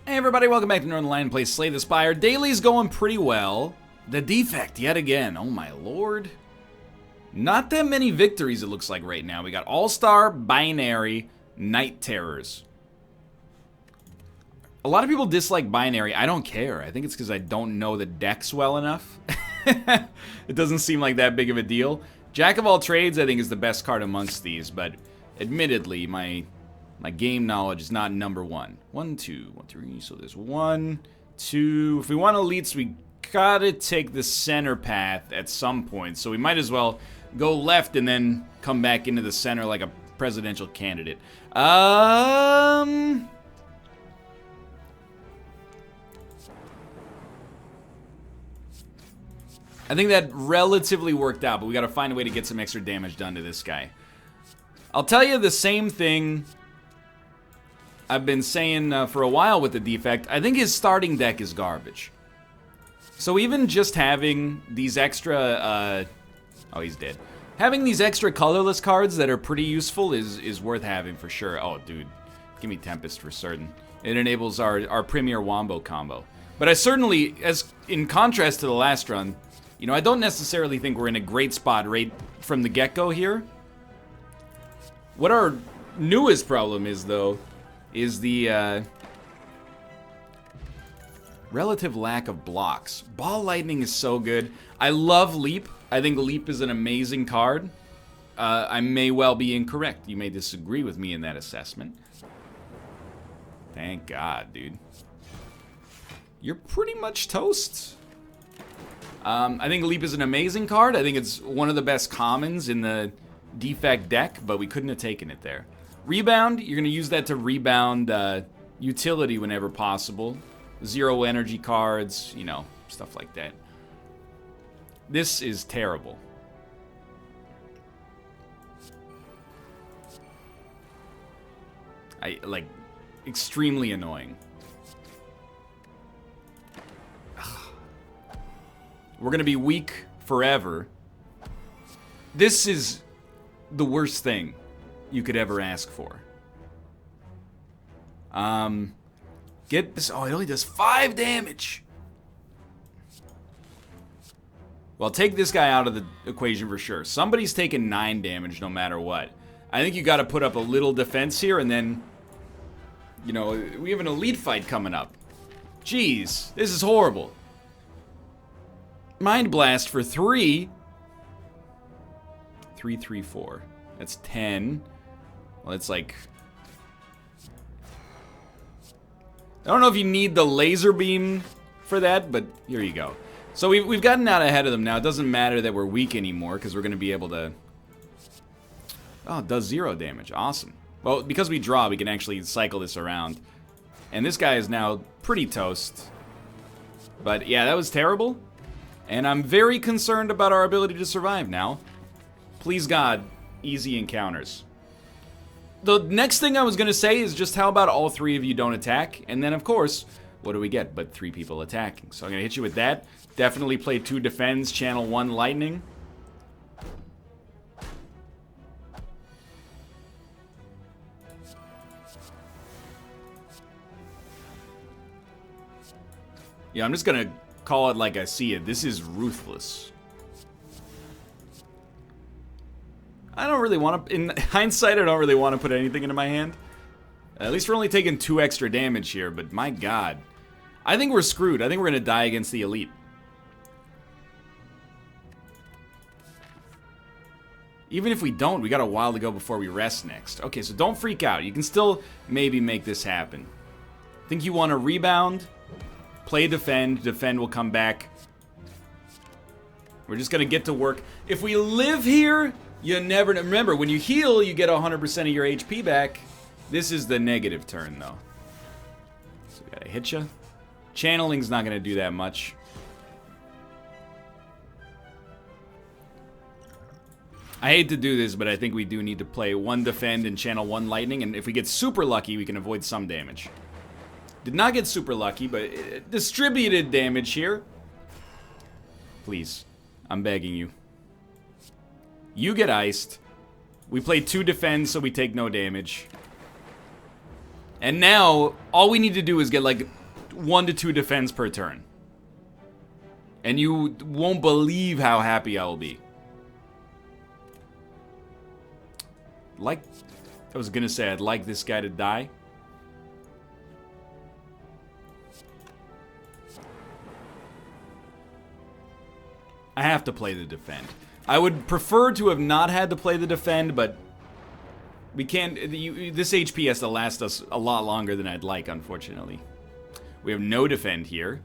Hey everybody, welcome back to Northernlion Play Slay the Spire. Daily's going pretty well. The defect, yet again. Oh my lord. Not that many victories it looks like right now. We got All-Star, Binary, Night Terrors. A lot of people dislike Binary. I don't care. I think it's because I don't know the decks well enough. It doesn't seem like that big of a deal. Jack of all trades, I think, is the best card amongst these, but admittedly, my game knowledge is not number one. 1, 2, 1, 3, so there's 1, 2. If we want elites, we gotta take the center path at some point, so we might as well go left and then come back into the center like a presidential candidate. I think that relatively worked out, but we gotta find a way to get some extra damage done to this guy. I'll tell you the same thing I've been saying for a while with the defect. I think his starting deck is garbage. So even just having these extra, oh, he's dead. Having these extra colorless cards that are pretty useful is worth having for sure. Oh, dude, give me Tempest for certain. It enables our Premier Wombo combo. But I certainly, as in contrast to the last run, you know, I don't necessarily think we're in a great spot right from the get-go here. What our newest problem is, though, is the relative lack of blocks. Ball Lightning is so good. I love Leap. I think Leap is an amazing card. I may well be incorrect. You may disagree with me in that assessment. Thank God, dude. You're pretty much toast. I think Leap is an amazing card. I think it's one of the best commons in the defect deck, but we couldn't have taken it there. Rebound, you're going to use that to rebound utility whenever possible. 0 energy cards, you know, stuff like that. This is terrible. Like, extremely annoying. We're going to be weak forever. This is the worst thing you could ever ask for. Get this. Oh, it only does 5 damage. Well, take this guy out of the equation for sure. Somebody's taking 9 damage no matter what. I think you got to put up a little defense here, and then, you know, we have an elite fight coming up. Jeez, this is horrible. Mind Blast for 3. 3, 3, 4. That's 10. Well, it's like... I don't know if you need the laser beam for that, but here you go. So we've gotten out ahead of them now. It doesn't matter that we're weak anymore, because we're going to be able to... Oh, it does 0 damage. Awesome. Well, because we draw, we can actually cycle this around. And this guy is now pretty toast. But yeah, that was terrible. And I'm very concerned about our ability to survive now. Please God, easy encounters. The next thing I was going to say is just how about all 3 of you don't attack? And then, of course, what do we get but 3 people attacking? So I'm going to hit you with that. Definitely play 2 defends, channel 1 lightning. Yeah, I'm just going to call it like I see it. This is ruthless. I don't really want to... In hindsight, I don't really want to put anything into my hand. At least we're only taking 2 extra damage here, but my God. I think we're screwed. I think we're going to die against the elite. Even if we don't, we got a while to go before we rest next. Okay, so don't freak out. You can still maybe make this happen. Think you want to rebound? Play defend. Defend will come back. We're just going to get to work. If we live here... You never... Remember, when you heal, you get 100% of your HP back. This is the negative turn, though. So we gotta hit you. Channeling's not gonna do that much. I hate to do this, but I think we do need to play 1 defend and channel 1 lightning, and if we get super lucky, we can avoid some damage. Did not get super lucky, but distributed damage here. Please, I'm begging you. You get iced. We play 2 defends, so we take no damage. And now, all we need to do is get like 1 to 2 defense per turn. And you won't believe how happy I will be. I was gonna say I'd like this guy to die. I have to play the defend. I would prefer to have not had to play the defend, but we can't. This HP has to last us a lot longer than I'd like, unfortunately. We have no defend here.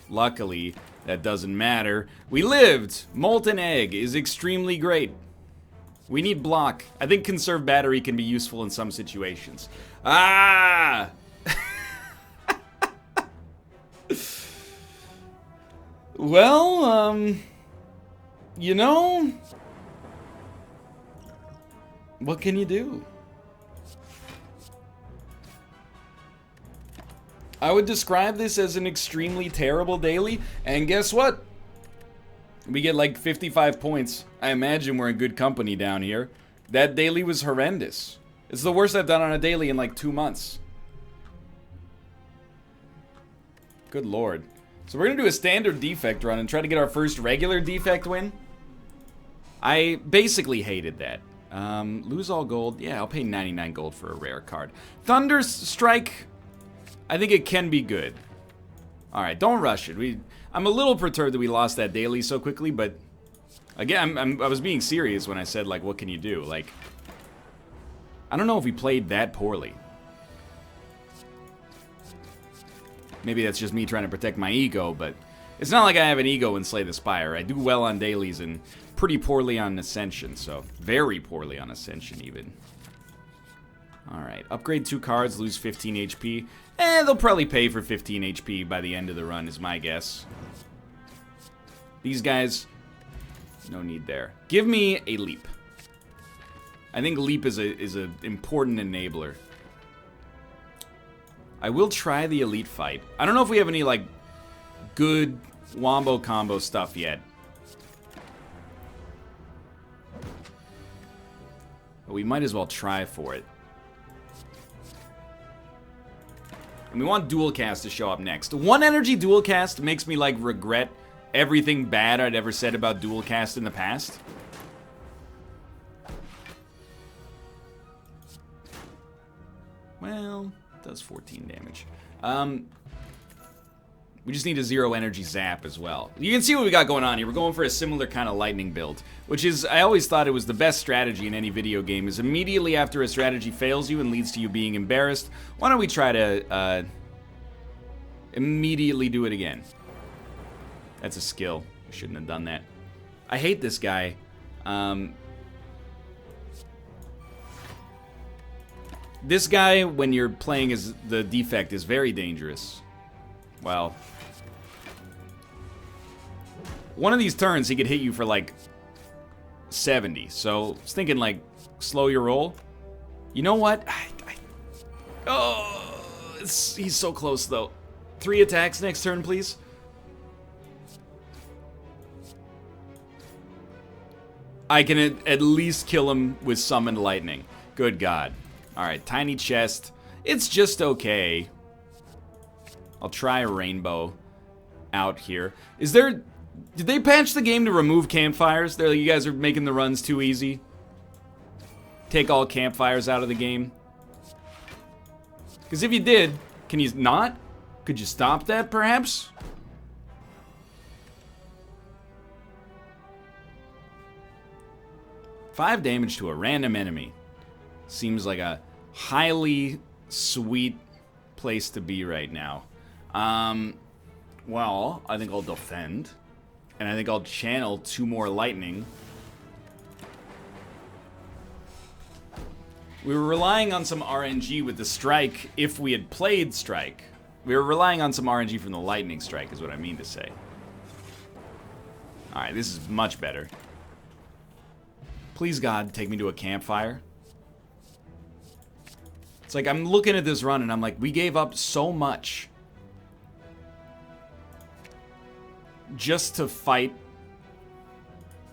Luckily, that doesn't matter. We lived! Molten Egg is extremely great. We need block. I think conserve battery can be useful in some situations. Ah! Well, you know, what can you do? I would describe this as an extremely terrible daily, and guess what? We get like 55 points. I imagine we're in good company down here. That daily was horrendous. It's the worst I've done on a daily in like 2 months. Good lord. So we're gonna do a standard defect run and try to get our first regular defect win. I basically hated that. Lose all gold. Yeah, I'll pay 99 gold for a rare card. Thunder Strike. I think it can be good. Alright, don't rush it. I'm a little perturbed that we lost that daily so quickly, but again, I was being serious when I said, like, what can you do? Like, I don't know if we played that poorly. Maybe that's just me trying to protect my ego, but it's not like I have an ego in Slay the Spire. I do well on dailies and pretty poorly on Ascension, so very poorly on Ascension even. Alright, upgrade 2 cards, lose 15 HP. They'll probably pay for 15 HP by the end of the run is my guess. These guys, no need there. Give me a leap. I think leap is a important enabler. I will try the elite fight. I don't know if we have any, like, good wombo combo stuff yet. But we might as well try for it. And we want dual cast to show up next. 1 energy dual cast makes me, like, regret everything bad I'd ever said about dual cast in the past. Well, it does 14 damage. We just need a 0 energy zap as well. You can see what we got going on here. We're going for a similar kind of lightning build, which is, I always thought it was the best strategy in any video game, is immediately after a strategy fails you and leads to you being embarrassed, why don't we try to immediately do it again? That's a skill. We shouldn't have done that. I hate this guy. This guy, when you're playing as the defect, is very dangerous. Well, one of these turns, he could hit you for like 70. So, I was thinking, like, slow your roll. You know what? He's so close, though. 3 attacks next turn, please. I can at least kill him with Summoned Lightning. Good God. Alright, tiny chest. It's just okay. I'll try a rainbow out here. Is there... Did they patch the game to remove campfires? They're like, you guys are making the runs too easy. Take all campfires out of the game. Because if you did, can you not? Could you stop that, perhaps? Five damage to a random enemy. Seems like a highly sweet place to be right now. Well, I think I'll defend. And I think I'll channel 2 more lightning. We were relying on some RNG with the strike if we had played strike. We were relying on some RNG from the lightning strike is what I mean to say. Alright, this is much better. Please, God, take me to a campfire. It's like I'm looking at this run and I'm like, we gave up so much. Just to fight.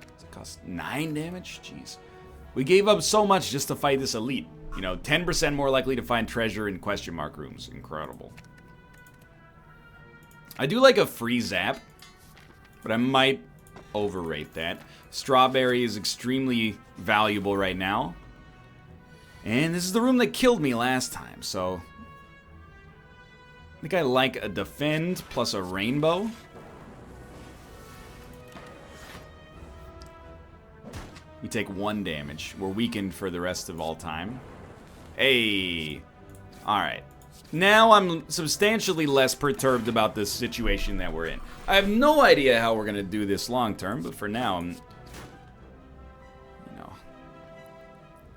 Does it cost 9 damage? Jeez. We gave up so much just to fight this elite. You know, 10% more likely to find treasure in question mark rooms. Incredible. I do like a free zap, but I might overrate that. Strawberry is extremely valuable right now. And this is the room that killed me last time, so I think I like a defend plus a rainbow. We take 1 damage. We're weakened for the rest of all time. Hey. Alright. Now I'm substantially less perturbed about this situation that we're in. I have no idea how we're going to do this long term, but for now I'm, you know,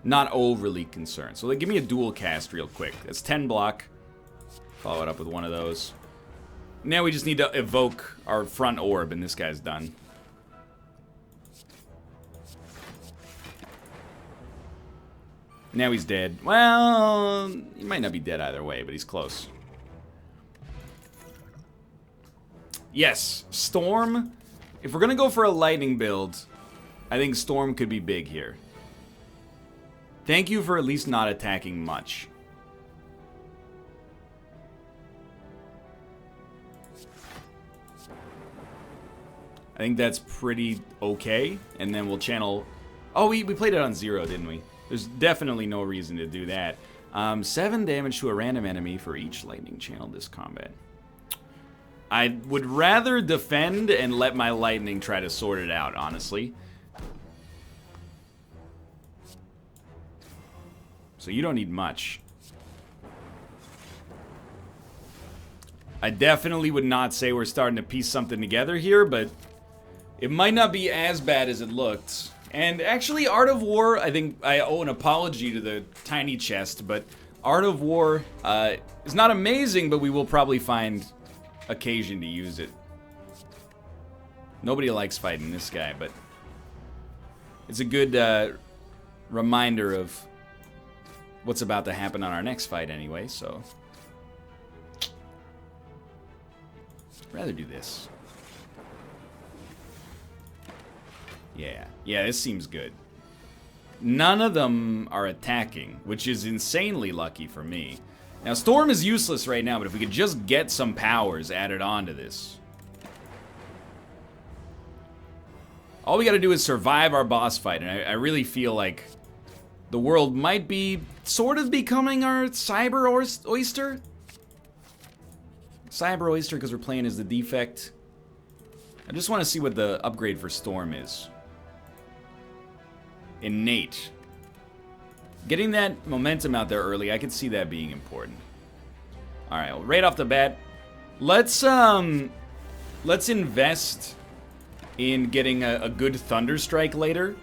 not overly concerned. So give me a dual cast real quick. That's 10 block. Follow it up with one of those. Now we just need to evoke our front orb, and this guy's done. Now he's dead. Well, he might not be dead either way, but he's close. Yes, Storm. If we're going to go for a lightning build, I think Storm could be big here. Thank you for at least not attacking much. I think that's pretty okay. And then we'll channel... Oh, we played it on 0, didn't we? There's definitely no reason to do that. 7 damage to a random enemy for each lightning channel this combat. I would rather defend and let my lightning try to sort it out, honestly. So you don't need much. I definitely would not say we're starting to piece something together here, but it might not be as bad as it looked. And actually, Art of War, I think I owe an apology to the tiny chest, but Art of War is not amazing, but we will probably find occasion to use it. Nobody likes fighting this guy, but it's a good reminder of what's about to happen on our next fight anyway, so I'd rather do this. Yeah, this seems good. None of them are attacking, which is insanely lucky for me. Now, Storm is useless right now, but if we could just get some powers added on to this. All we gotta do is survive our boss fight, and I really feel like the world might be sort of becoming our Cyber Oyster. Cyber Oyster, because we're playing as the defect. I just want to see what the upgrade for Storm is. Innate. Getting that momentum out there early, I could see that being important. Alright, well, right off the bat, let's invest in getting a good Thunderstrike later.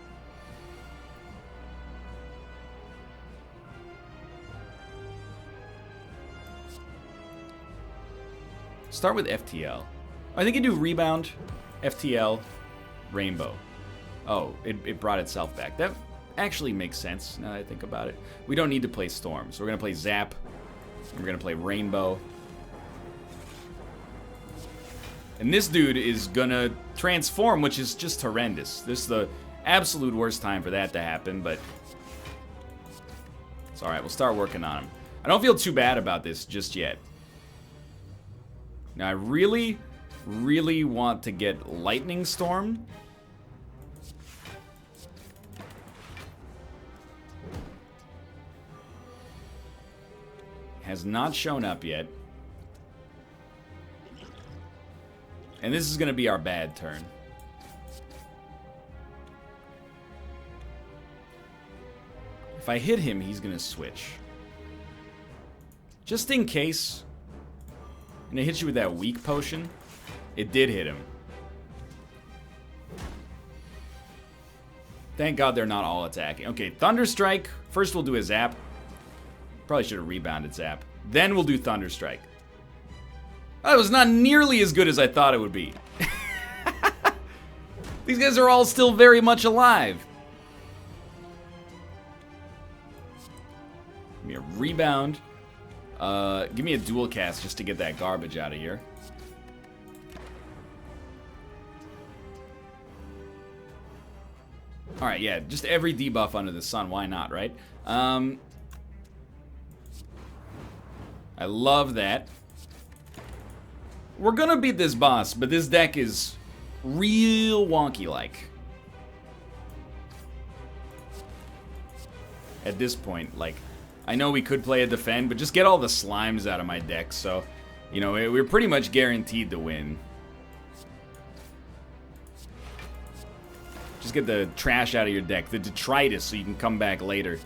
Start with FTL. I think you do Rebound, FTL, Rainbow. Oh, it brought itself back. That actually makes sense now that I think about it. We don't need to play Storm, so we're going to play Zap. And we're going to play Rainbow. And this dude is going to transform, which is just horrendous. This is the absolute worst time for that to happen, but it's alright. We'll start working on him. I don't feel too bad about this just yet. Now, I really want to get Lightning Storm. Has not shown up yet. And this is going to be our bad turn. If I hit him, he's going to switch. Just in case. I'm going to hit you with that weak potion. It did hit him. Thank God they're not all attacking. Okay, Thunderstrike. First we'll do a Zap. Probably should have rebounded Zap. Then we'll do Thunderstrike. That was not nearly as good as I thought it would be. These guys are all still very much alive. Give me a rebound. Give me a dual cast just to get that garbage out of here. Alright, yeah, just every debuff under the sun. Why not, right? I love that. We're gonna beat this boss, but this deck is real wonky-like. At this point, like, I know we could play a defend, but just get all the slimes out of my deck, so, you know, we're pretty much guaranteed to win. Just get the trash out of your deck, the detritus, so you can come back later.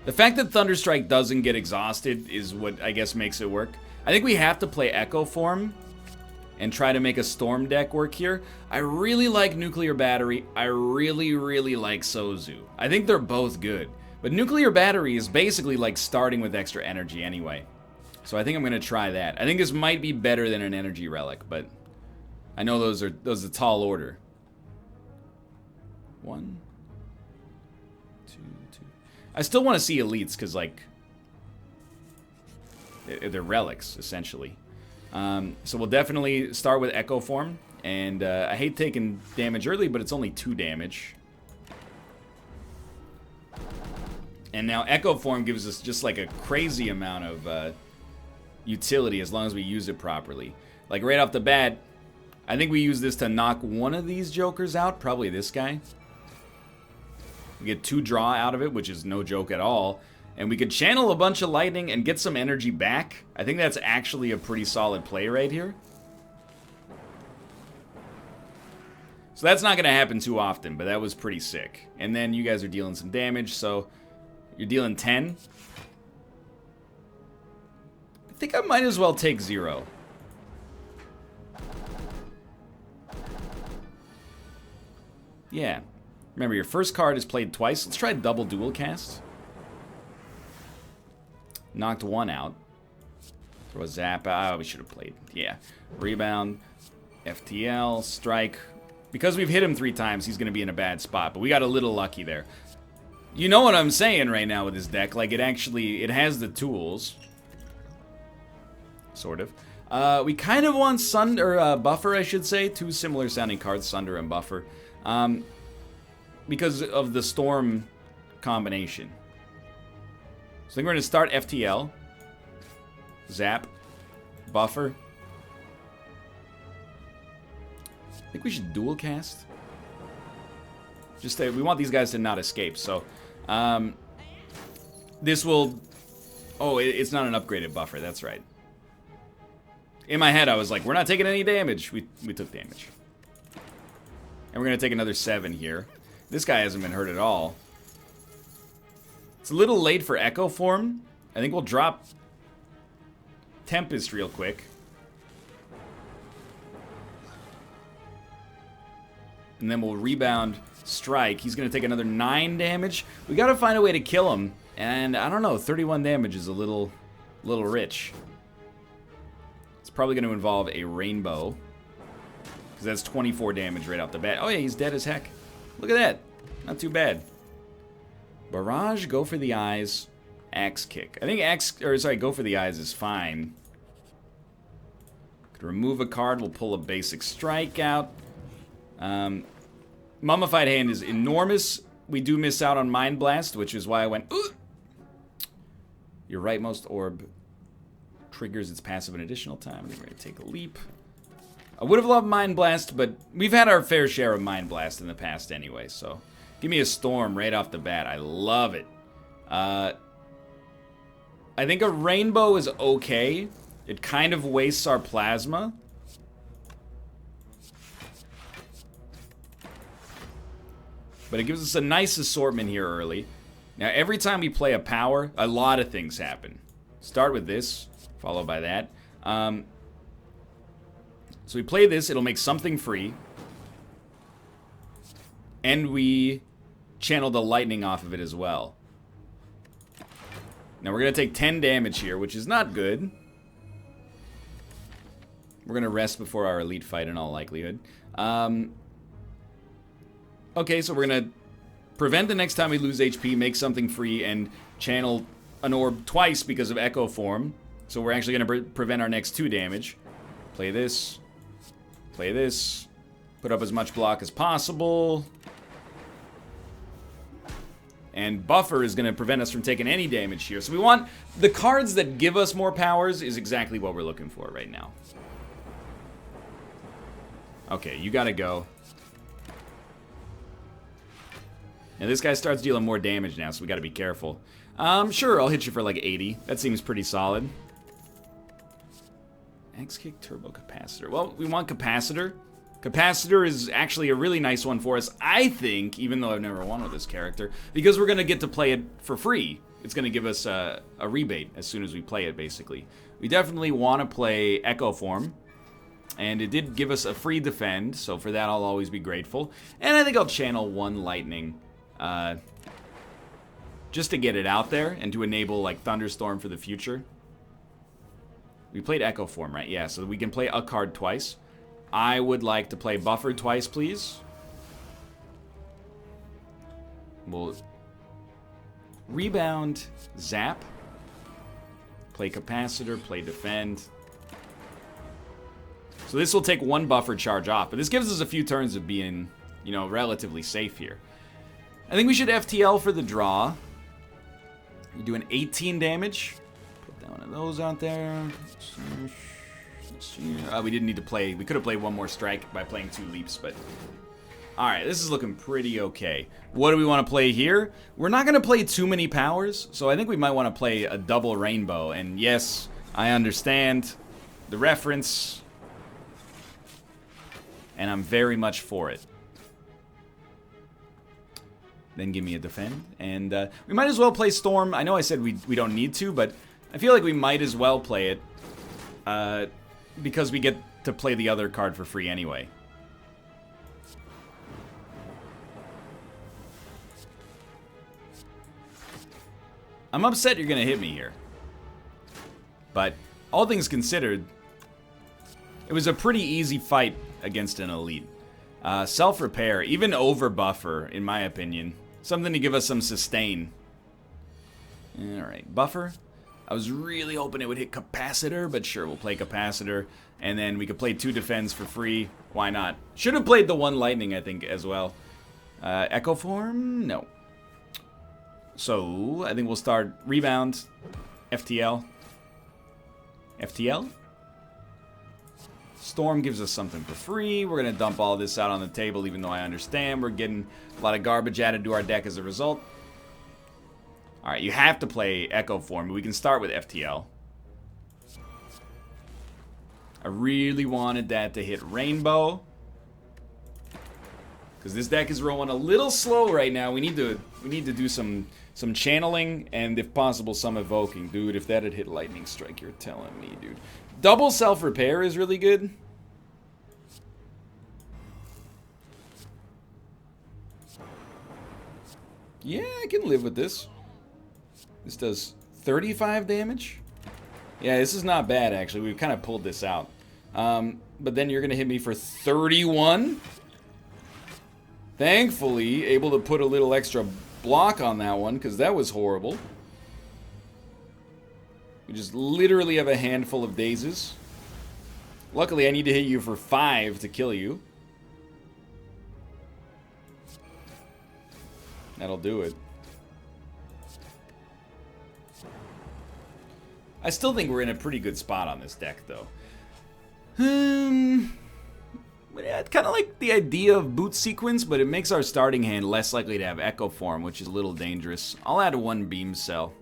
The fact that Thunderstrike doesn't get exhausted is what I guess makes it work. I think we have to play Echo Form and try to make a Storm deck work here. I really like Nuclear Battery. I really, really like Sozu. I think they're both good. But Nuclear Battery is basically like starting with extra energy anyway. So I think I'm going to try that. I think this might be better than an Energy Relic, but I know those are a tall order. 1, 2, 2. I still want to see elites because, like, they're relics, essentially. So we'll definitely start with Echo Form. And I hate taking damage early, but it's only 2 damage. And now Echo Form gives us just like a crazy amount of utility as long as we use it properly. Like right off the bat, I think we use this to knock one of these jokers out, probably this guy. We get 2 draw out of it, which is no joke at all. And we could channel a bunch of lightning and get some energy back. I think that's actually a pretty solid play right here. So that's not going to happen too often, but that was pretty sick. And then you guys are dealing some damage, so you're dealing 10. I think I might as well take 0. Yeah. Remember, your first card is played twice. Let's try double dual cast. Knocked 1 out. Throw a zap. Ah, we should have played. Yeah. Rebound. FTL. Strike. Because we've hit him 3 times, he's going to be in a bad spot. But we got a little lucky there. You know what I'm saying right now with this deck. Like, it has the tools. Sort of. We kind of want Buffer, I should say. 2 similar sounding cards, Sunder and Buffer. Because of the Storm combination. So I think we're going to start FTL. Zap. Buffer. I think we should dual cast. Just we want these guys to not escape, so this will... Oh, it's not an upgraded Buffer, that's right. In my head, I was like, we're not taking any damage. We took damage. And we're going to take another 7 here. This guy hasn't been hurt at all. It's a little late for Echo Form. I think we'll drop Tempest real quick. And then we'll rebound Strike. He's going to take another 9 damage. We got to find a way to kill him. And I don't know, 31 damage is a little rich. It's probably going to involve a Rainbow. Because that's 24 damage right off the bat. Oh yeah, he's dead as heck. Look at that. Not too bad. Barrage, go for the eyes, axe kick. I think go for the eyes is fine. Could remove a card, we'll pull a basic strike out. Mummified Hand is enormous. We do miss out on Mind Blast, which is why I went, ooh! Your rightmost orb triggers its passive an additional time. I think we're going to take a leap. I would have loved Mind Blast, but we've had our fair share of Mind Blast in the past anyway, so... Give me a Storm right off the bat. I love it. I think a Rainbow is okay. It kind of wastes our Plasma. But it gives us a nice assortment here early. Now, every time we play a power, a lot of things happen. Start with this, followed by that. So we play this, it'll make something free. And we channel the lightning off of it as well. Now we're going to take 10 damage here, which is not good. We're going to rest before our elite fight in all likelihood. Okay, so we're going to prevent the next time we lose HP, make something free, and channel an orb twice because of Echo Form. So we're actually going to prevent our next 2 damage. Play this. Play this. Put up as much block as possible. And Buffer is going to prevent us from taking any damage here. So we want the cards that give us more powers is exactly what we're looking for right now. Okay, you got to go. And this guy starts dealing more damage now, so we got to be careful. Sure, I'll hit you for like 80. That seems pretty solid. X-Kick Turbo Capacitor. Well, we want Capacitor. Capacitor is actually a really nice one for us, I think, even though I've never won with this character, because we're going to get to play it for free. It's going to give us a rebate as soon as we play it, basically. We definitely want to play Echo Form, and it did give us a free defend, so for that I'll always be grateful. And I think I'll channel one Lightning, just to get it out there and to enable, like, Thunderstorm for the future. We played Echo Form, right? Yeah, so we can play a card twice. I would like to play Buffer twice, please. We'll rebound, zap, play Capacitor, play Defend. So this will take one Buffer charge off, but this gives us a few turns of being, you know, relatively safe here. I think we should FTL for the draw. You're doing 18 damage. Put that one of those out there. We didn't need to play. We could have played one more strike by playing 2 leaps, but... Alright, this is looking pretty okay. What do we want to play here? We're not going to play too many powers, so I think we might want to play a double rainbow. And yes, I understand the reference, and I'm very much for it. Then give me a defend, and we might as well play Storm. I know I said we don't need to, but I feel like we might as well play it. Because we get to play the other card for free anyway. I'm upset you're going to hit me here. But, all things considered, it was a pretty easy fight against an elite. Self-repair, even over Buffer, in my opinion. Something to give us some sustain. Alright, Buffer. I was really hoping it would hit Capacitor, but sure, we'll play Capacitor. And then we could play 2 defends for free. Why not? Should have played the 1 Lightning, I think, as well. Echo Form? No. So, I think we'll start Rebound, FTL. FTL? Storm gives us something for free. We're going to dump all this out on the table, even though I understand we're getting a lot of garbage added to our deck as a result. Alright, you have to play Echo Form, but we can start with FTL. I really wanted that to hit Rainbow, because this deck is rolling a little slow right now. We need to do some channeling, and if possible, some evoking. Dude, if that had hit Lightning Strike, you're telling me, dude. Double Self-Repair is really good. Yeah, I can live with this. This does 35 damage. Yeah, this is not bad, actually. We've kind of pulled this out. But then you're going to hit me for 31. Thankfully, able to put a little extra block on that one, because that was horrible. We just literally have a handful of dazes. Luckily, I need to hit you for 5 to kill you. That'll do it. I still think we're in a pretty good spot on this deck, though. I kind of like the idea of boot sequence, but it makes our starting hand less likely to have Echo Form, which is a little dangerous. I'll add 1 Beam Cell.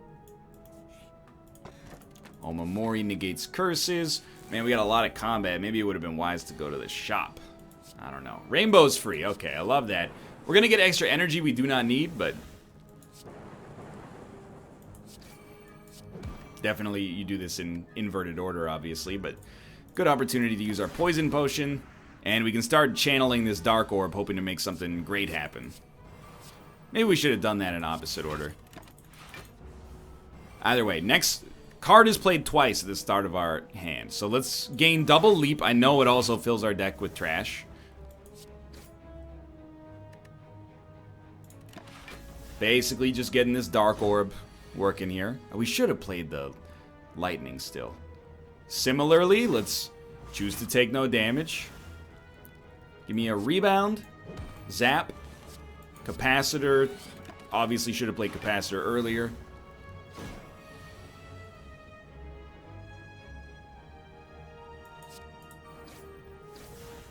Omamori negates curses. Man, we got a lot of combat. Maybe it would have been wise to go to the shop. I don't know. Rainbow's free. Okay, I love that. We're going to get extra energy we do not need, but... definitely you do this in inverted order, obviously, but good opportunity to use our Poison Potion, and we can start channeling this Dark Orb, hoping to make something great happen. Maybe we should have done that in opposite order. Either way, next card is played twice at the start of our hand, so let's gain double leap. I know it also fills our deck with trash. Basically just getting this Dark Orb working here. We should have played the Lightning still. Similarly, let's choose to take no damage. Give me a Rebound, Zap, Capacitor, Obviously should have played Capacitor earlier.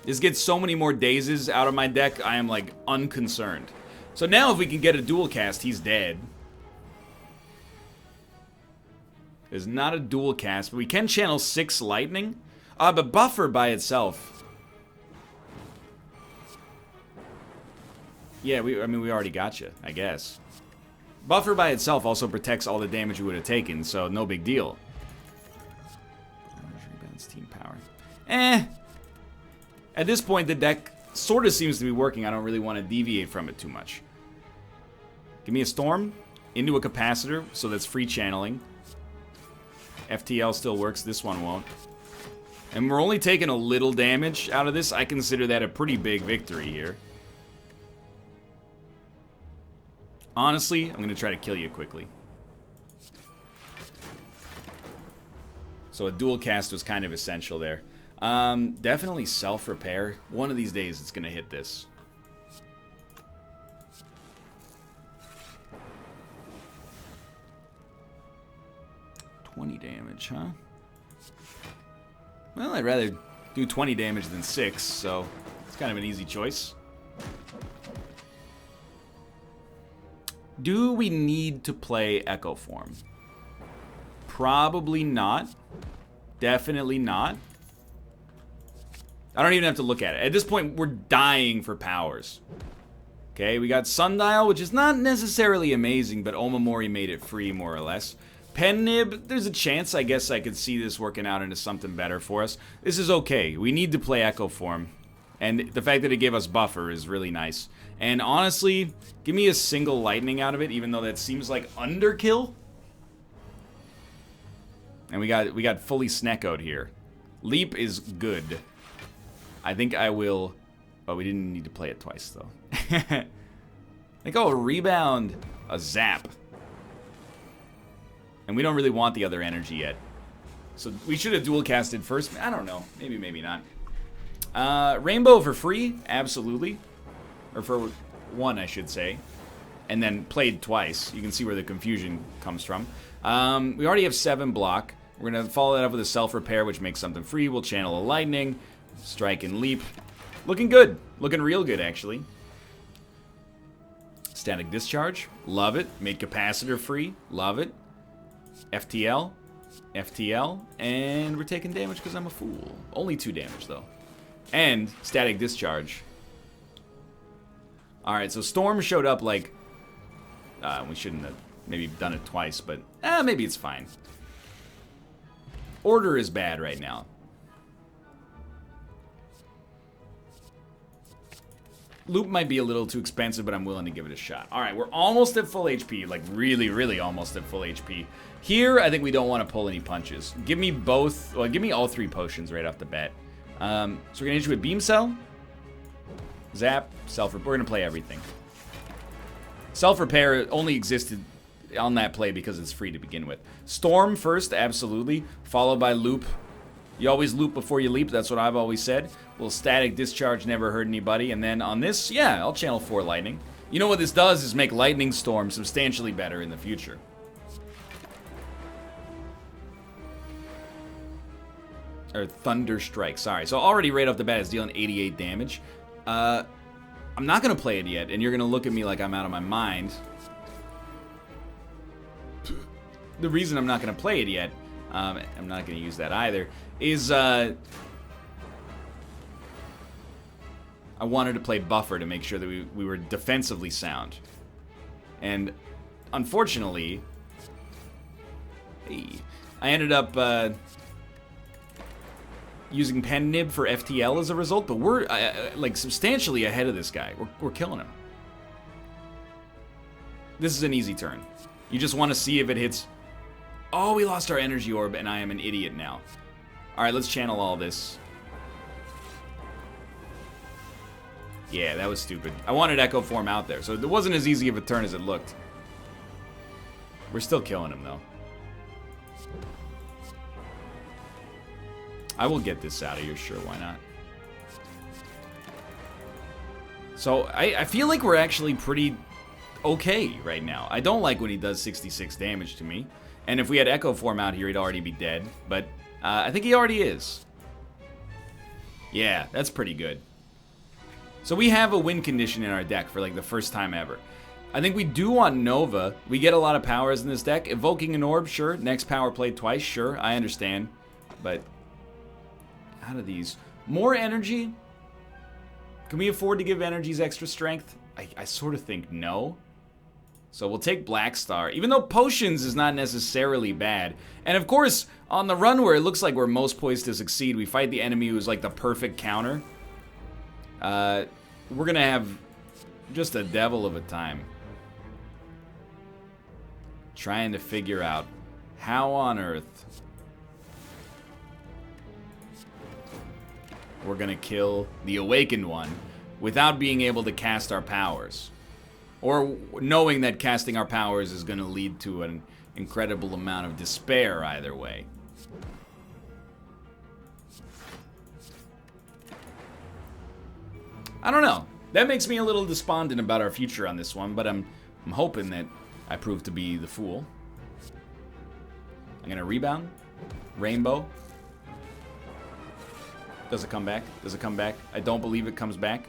This gets so many more dazes out of my deck, I am, like, unconcerned. So now if we can get a dual cast, he's dead. There's not a dual cast, but we can channel 6 lightning. But buffer by itself. Yeah, I mean, we already got you, I guess. Buffer by itself also protects all the damage we would have taken, so no big deal. Rebounds team power. At this point, the deck sort of seems to be working. I don't really want to deviate from it too much. Give me a Storm into a Capacitor, so that's free channeling. FTL still works, this one won't. And we're only taking a little damage out of this. I consider that a pretty big victory here. Honestly, I'm going to try to kill you quickly. So a dual cast was kind of essential there. Definitely self-repair. One of these days it's going to hit this. $20 damage, huh? Well, I'd rather do 20 damage than 6, so it's kind of an easy choice. Do we need to play Echo Form? Probably not. Definitely not. I don't even have to look at it. At this point, we're dying for powers. Okay, we got Sundial, which is not necessarily amazing, but Omamori made it free, more or less. Pen Nib, there's a chance, I guess I could see this working out into something better for us. This is okay. We need to play Echo Form. And the fact that it gave us buffer is really nice. And honestly, give me a single lightning out of it, even though that seems like underkill. And we got fully Sneckoed here. Leap is good. I think I will... Oh, we didn't need to play it twice, though. Like, oh, a rebound, a zap. And we don't really want the other energy yet. So we should have dual casted first. I don't know. Maybe, maybe not. Rainbow for free? Absolutely. Or for 1, I should say. And then played twice. You can see where the confusion comes from. We already have 7 block. We're going to follow that up with a self-repair, which makes something free. We'll channel a lightning. Strike and leap. Looking good. Looking real good, actually. Static discharge. Love it. Made capacitor free. Love it. FTL. FTL. And we're taking damage because I'm a fool. Only 2 damage, though. And static discharge. Alright, so Storm showed up like... we shouldn't have maybe done it twice, but... maybe it's fine. Order is bad right now. Loop might be a little too expensive, but I'm willing to give it a shot. Alright, we're almost at full HP. Like, really, really almost at full HP. Here, I think we don't want to pull any punches. Give me both... Well, give me all 3 potions right off the bat. So we're going to hit you with Beam Cell. Zap. Self-repair. We're going to play everything. Self-repair only existed on that play because it's free to begin with. Storm first, absolutely. Followed by Loop. You always loop before you leap. That's what I've always said. Well, static discharge never hurt anybody. And then on this, yeah, I'll channel 4 lightning. You know what this does is make Lightning Storm substantially better in the future. Or Thunder Strike, sorry. So already right off the bat, it's dealing 88 damage. I'm not going to play it yet, and you're going to look at me like I'm out of my mind. The reason I'm not going to play it yet, I'm not going to use that either, is I wanted to play Buffer to make sure that we were defensively sound. And unfortunately, I ended up... using Pen Nib for FTL as a result, but we're like substantially ahead of this guy. We're killing him. This is an easy turn. You just want to see if it hits. Oh, we lost our energy orb, and I am an idiot now. All right, let's channel all this. Yeah, that was stupid. I wanted Echo Form out there, so it wasn't as easy of a turn as it looked. We're still killing him, though. I will get this out of here, sure, why not? So, I feel like we're actually pretty okay right now. I don't like when he does 66 damage to me. And if we had Echo Form out here, he'd already be dead. But I think he already is. Yeah, that's pretty good. So we have a win condition in our deck for like the first time ever. I think we do want Nova. We get a lot of powers in this deck. Evoking an orb, sure. Next power played twice, sure. I understand. But out of these, more energy? Can we afford to give energies extra strength? I sort of think no. So we'll take Black Star, even though Potions is not necessarily bad. And of course, on the run where it looks like we're most poised to succeed, we fight the enemy who's like the perfect counter. We're gonna have just a devil of a time. Trying to figure out how on earth we're gonna kill the Awakened One without being able to cast our powers. Or knowing that casting our powers is gonna lead to an incredible amount of despair either way. I don't know. That makes me a little despondent about our future on this one, but I'm hoping that I prove to be the fool. I'm gonna rebound. Rainbow. Does it come back? Does it come back? I don't believe it comes back.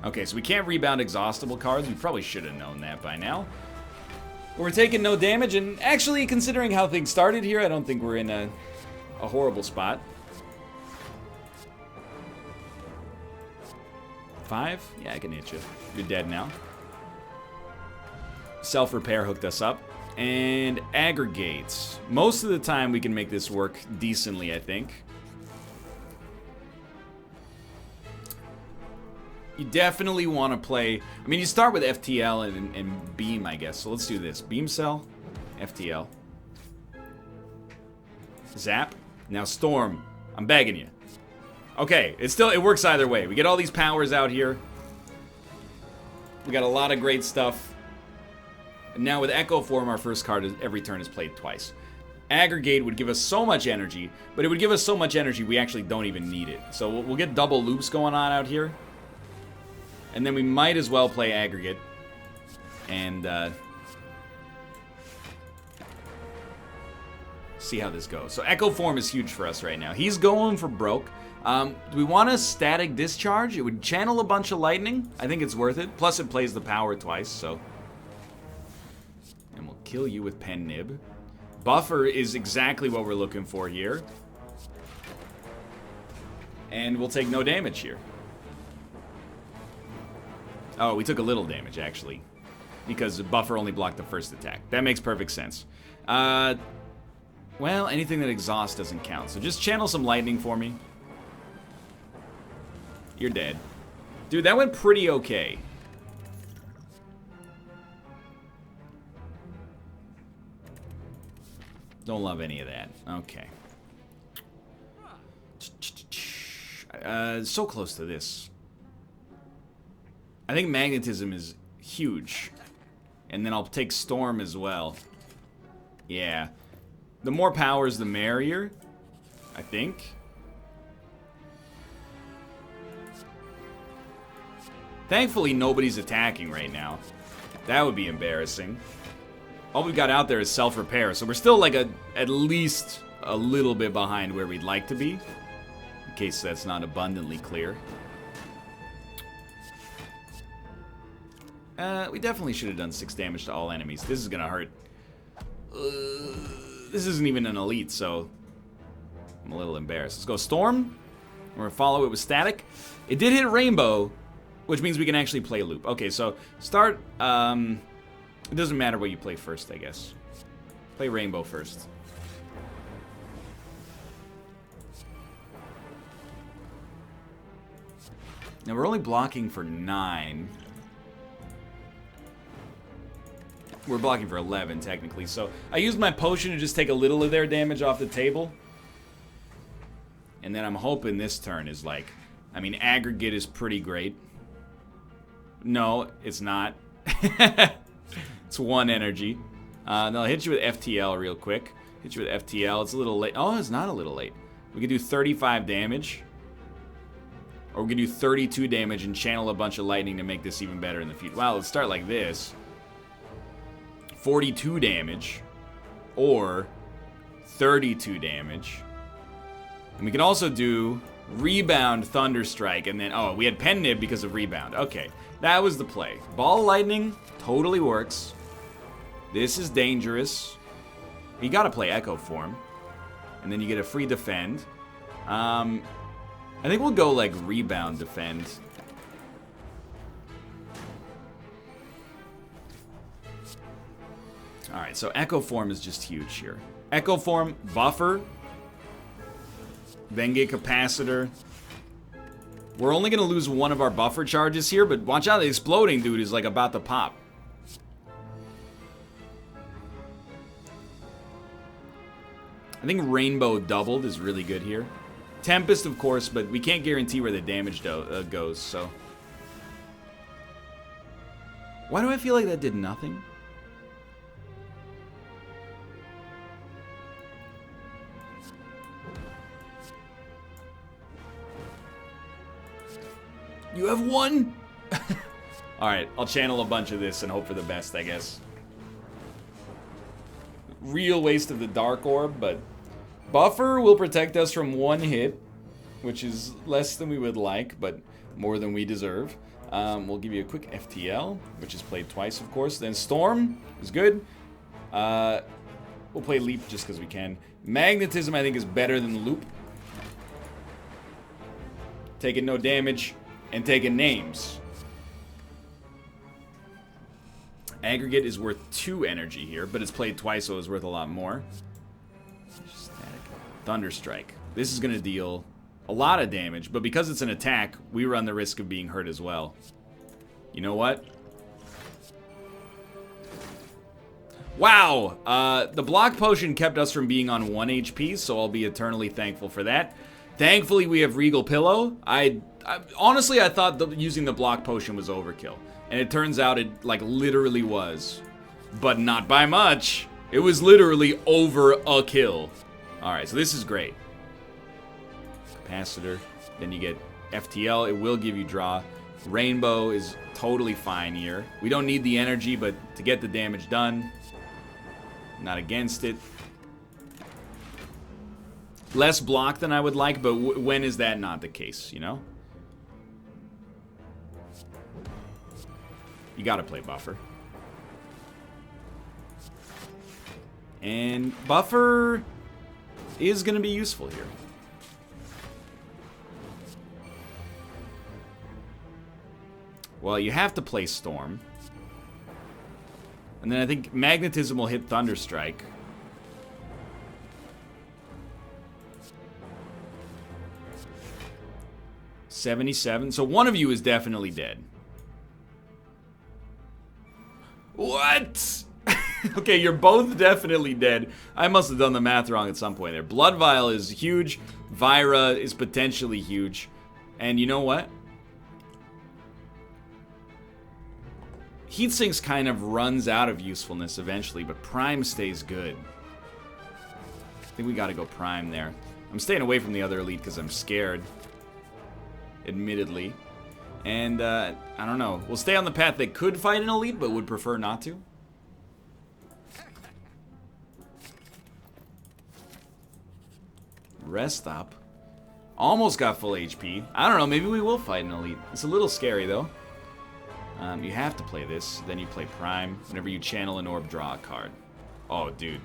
Okay, so we can't rebound exhaustible cards. We probably should have known that by now. We're taking no damage, and actually, considering how things started here, I don't think we're in a horrible spot. 5? Yeah, I can hit you. You're dead now. Self-repair hooked us up. And aggregates. Most of the time we can make this work decently, I think. You definitely want to play... I mean, you start with FTL and Beam, I guess. So let's do this. Beam Cell, FTL. Zap. Now Storm. I'm begging you. Okay, it works either way. We get all these powers out here. We got a lot of great stuff. And now with Echo Form, our first card every turn is played twice. Aggregate would give us so much energy, but it would give us so much energy we actually don't even need it. So we'll get double loops going on out here. And then we might as well play Aggregate. And see how this goes. So Echo Form is huge for us right now. He's going for broke. Do we want a Static Discharge? It would channel a bunch of lightning. I think it's worth it. Plus it plays the power twice, so... And we'll kill you with Pen Nib. Buffer is exactly what we're looking for here. And we'll take no damage here. Oh, we took a little damage, actually. Because Buffer only blocked the first attack. That makes perfect sense. Well, anything that exhausts doesn't count. So just channel some lightning for me. You're dead. Dude, that went pretty okay. Don't love any of that. Okay. So close to this. I think Magnetism is huge. And then I'll take Storm as well. Yeah. The more powers, the merrier. I think. Thankfully, nobody's attacking right now. That would be embarrassing. All we've got out there is self-repair, so we're still like at least a little bit behind where we'd like to be. In case that's not abundantly clear. We definitely should have done 6 damage to all enemies. This is gonna hurt. This isn't even an elite, so I'm a little embarrassed. Let's go Storm. We're gonna follow it with Static. It did hit Rainbow, which means we can actually play Loop. Okay, so start... it doesn't matter what you play first, I guess. Play Rainbow first. Now we're only blocking for 9. We're blocking for 11, technically. So I used my potion to just take a little of their damage off the table. And then I'm hoping this turn is like... I mean, Aggregate is pretty great. No, it's not. It's 1 energy. Then I'll hit you with FTL real quick. Hit you with FTL. It's a little late. Oh, it's not a little late. We can do 35 damage. Or we can do 32 damage and channel a bunch of lightning to make this even better in the future. Wow, let's start like this. 42 damage or 32 damage. And we can also do Rebound, Thunderstrike, and then, oh, we had Pen Nib because of Rebound. Okay, that was the play. Ball of Lightning totally works. This is dangerous. You gotta play Echo Form. And then you get a free defend. I think we'll go like Rebound Defend. Alright, so Echo Form is just huge here. Echo Form, Buffer. Then get Capacitor. We're only going to lose one of our buffer charges here, but watch out, the Exploding dude is like about to pop. I think Rainbow doubled is really good here. Tempest, of course, but we can't guarantee where the damage goes, so. Why do I feel like that did nothing? You have one? Alright, I'll channel a bunch of this and hope for the best, I guess. Real waste of the Dark Orb, but Buffer will protect us from one hit, which is less than we would like, but more than we deserve. We'll give you a quick FTL, which is played twice, of course. Then Storm is good. We'll play Leap just because we can. Magnetism, I think, is better than Loop. Taking no damage. And taking names. Aggregate is worth 2 energy here, but it's played twice, so it's worth a lot more. Static. Thunderstrike. This is going to deal a lot of damage, but because it's an attack, we run the risk of being hurt as well. You know what? Wow! The block potion kept us from being on 1 HP, so I'll be eternally thankful for that. Thankfully, we have Regal Pillow. Honestly, I thought using the block potion was overkill. And it turns out it, like, literally was. But not by much. It was literally over a kill. Alright, so this is great. Capacitor. Then you get FTL. It will give you draw. Rainbow is totally fine here. We don't need the energy, but to get the damage done. Not against it. Less block than I would like, but when is that not the case, you know? You gotta play Buffer. And Buffer is gonna be useful here. Well, you have to play Storm. And then I think Magnetism will hit Thunderstrike. $77. So one of you is definitely dead. What? Okay, you're both definitely dead. I must have done the math wrong at some point there. Blood Vial is huge. Vira is potentially huge. And you know what? Heatsinks kind of runs out of usefulness eventually, but Prime stays good. I think we gotta go Prime there. I'm staying away from the other elite because I'm scared. Admittedly. And, I don't know. We'll stay on the path that could fight an elite, but would prefer not to. Rest Stop. Almost got full HP. I don't know, maybe we will fight an elite. It's a little scary, though. You have to play this. Then you play Prime. Whenever you channel an orb, draw a card. Oh, dude.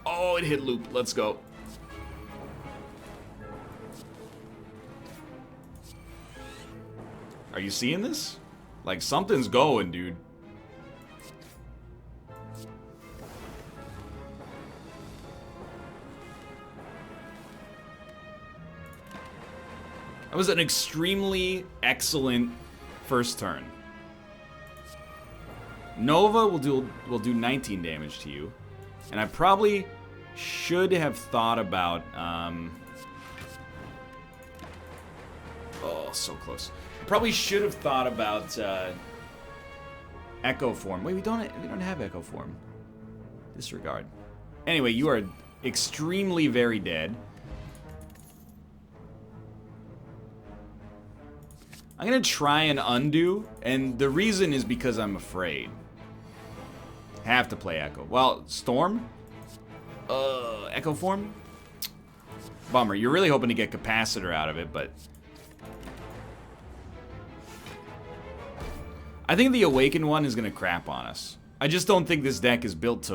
Oh, it hit Loop. Let's go. Are you seeing this? Like, something's going, dude. That was an extremely excellent first turn. Nova will do 19 damage to you. And I probably should have thought about oh, so close. Probably should have thought about Echo Form. Wait, we don't have Echo Form. Disregard. Anyway, you are extremely very dead. I'm gonna try and undo, and the reason is because I'm afraid. Have to play Echo. Well, Storm? Echo form? Bummer. You're really hoping to get Capacitor out of it, but... I think the Awakened one is gonna crap on us. I just don't think this deck is built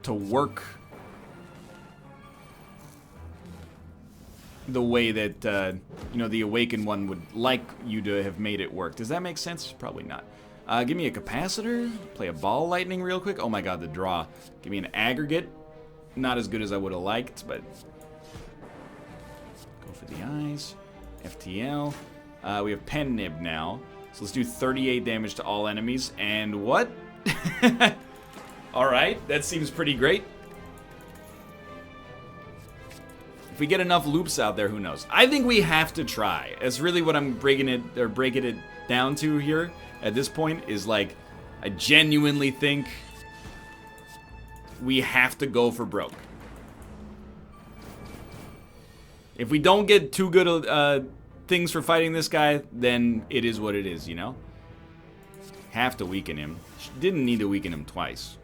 to work the way that, you know, the Awakened one would like you to have made it work. Does that make sense? Probably not. Give me a Capacitor. Play a Ball Lightning real quick. Oh my god, the draw. Give me an Aggregate. Not as good as I would have liked, but... Go for the eyes. FTL. We have Pen Nib now. So let's do 38 damage to all enemies. And what? Alright, that seems pretty great. If we get enough loops out there, who knows? I think we have to try. That's really what I'm breaking it down to here at this point, is like, I genuinely think we have to go for broke. If we don't get too good things for fighting this guy, then it is what it is, you know? Have to weaken him. Didn't need to weaken him twice.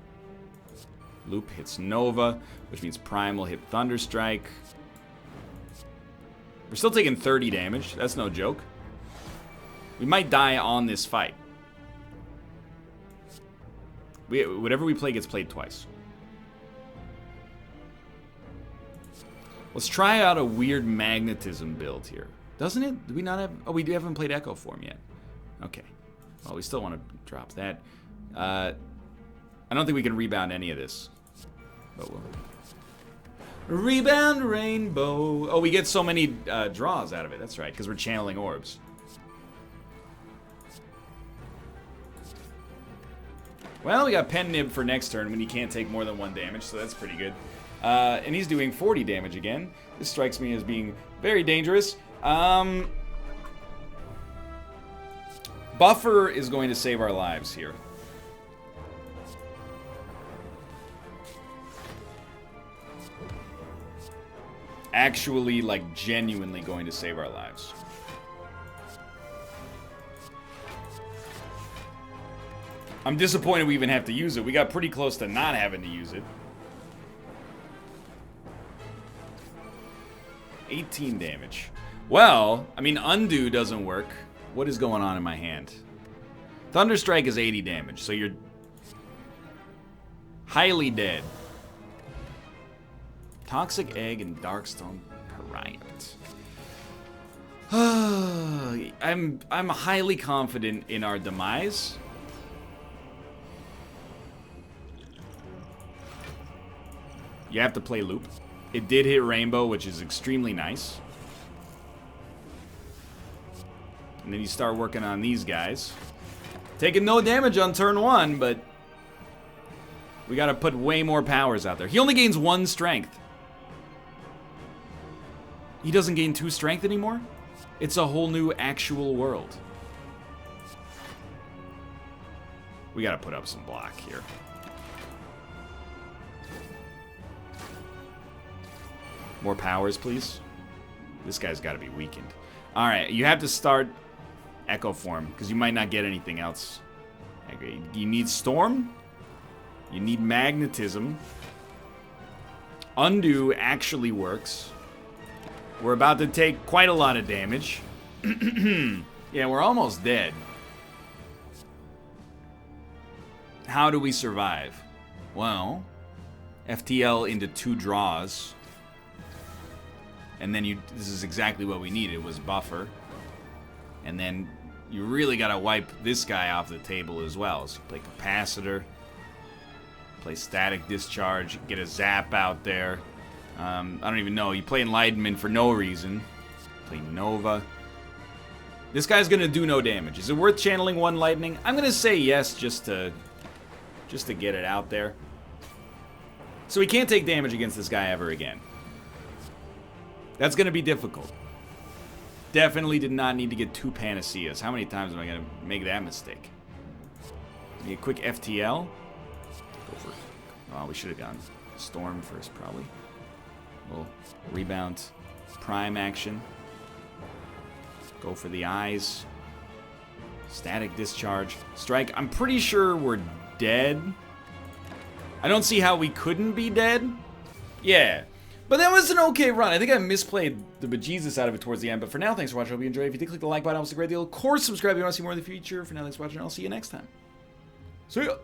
Loop hits Nova, which means Prime will hit Thunderstrike. We're still taking 30 damage. That's no joke. We might die on this fight. Whatever we play gets played twice. Let's try out a weird magnetism build here. Doesn't it? Do we not have... Oh, we haven't played Echo Form yet. Okay. Well, we still want to drop that. I don't think we can rebound any of this. But we'll... Rebound Rainbow. Oh, we get so many draws out of it. That's right, because we're channeling orbs. Well, we got Pen Nib for next turn when he can't take more than 1 damage, so that's pretty good. And he's doing 40 damage again. This strikes me as being very dangerous. Buffer is going to save our lives here. Actually, like, genuinely going to save our lives. I'm disappointed we even have to use it. We got pretty close to not having to use it. 18 damage. Well, I mean, Undo doesn't work. What is going on in my hand? Thunderstrike is 80 damage, so you're highly dead. Toxic Egg and Darkstone Pariant. I'm highly confident in our demise. You have to play Loop. It did hit Rainbow, which is extremely nice. And then you start working on these guys. Taking no damage on turn 1, but we gotta put way more powers out there. He only gains 1 strength. He doesn't gain 2 strength anymore? It's a whole new actual world. We gotta put up some block here. More powers, please. This guy's gotta be weakened. Alright, you have to start Echo Form, because you might not get anything else. You need Storm. You need Magnetism. Undo actually works. We're about to take quite a lot of damage. Yeah, we're almost dead. How do we survive? Well, FTL into 2 draws. And then this is exactly what we needed, was Buffer. And then you really gotta wipe this guy off the table as well. So play Capacitor. Play Static Discharge. Get a Zap out there. I don't even know. You play Enlightenment for no reason. Play Nova. This guy's gonna do no damage. Is it worth channeling 1 Lightning? I'm gonna say yes, just to get it out there. So we can't take damage against this guy ever again. That's gonna be difficult. Definitely did not need to get 2 Panaceas. How many times am I gonna make that mistake? Maybe a quick FTL. Go for it. Oh, we should have gone Storm first, probably. We'll rebound. Prime action. Go for the eyes. Static discharge. Strike. I'm pretty sure we're dead. I don't see how we couldn't be dead. Yeah. But that was an okay run. I think I misplayed the bejesus out of it towards the end. But for now, thanks for watching. I hope you enjoyed. If you did, click the like button. It was a great deal. Of course, subscribe if you want to see more in the future. For now, thanks for watching. I'll see you next time. See ya.